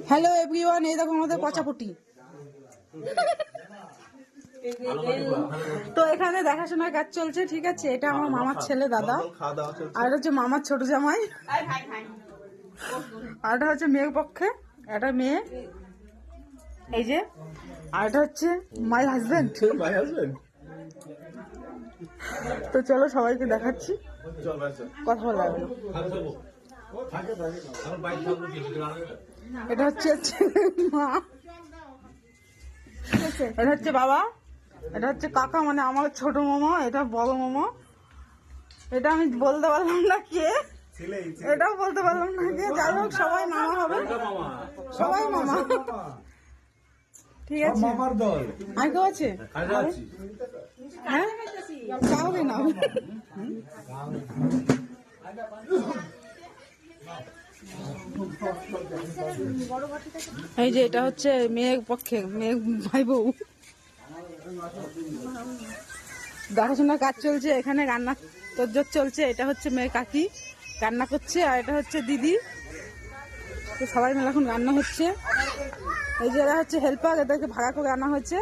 Hello everyone, এই দেখো আমাদের পচাপটি। তো এখানে দেখাশোনার কাজ চলছে, ঠিক আছে। এটা আমার মামার ছেলে দাদা, আর এটা হচ্ছে মামার ছোট জামাই, আর এটা হচ্ছে মেয়ের পক্ষে, এটা মেয়ে, এই যে, আর এটা হচ্ছে মাই হাজবেন্ড। তো চলো সবাইকে দেখাচ্ছি, কথা বলা লাগবে। এটা হচ্ছে মা, এটা হচ্ছে বাবা, এটা হচ্ছে কাকা মানে আমার ছোট মামা, এটা বড় মামা, এটা আমি বলতে পারলাম না কে, এটাও বলতে পারলাম না কে, যাই হোক সবাই মামা হবে, সবাই মামা, ঠিক আছে। আর কেউ আছে? হ্যাঁ চাওবে না। এই যে এটা হচ্ছে মেয়ের পক্ষে, মেয়ের ভাই বউ, দেখাশোনার কাজ চলছে এখানে, রান্না তোরজোর চলছে। এটা হচ্ছে মেয়ের কাকি রান্না করছে, আর এটা হচ্ছে দিদি। তো সবাই মিলে এখন রান্না হচ্ছে। এই যে এরা হচ্ছে হেল্পার, এদেরকে ভাড়া করে আনা হয়েছে।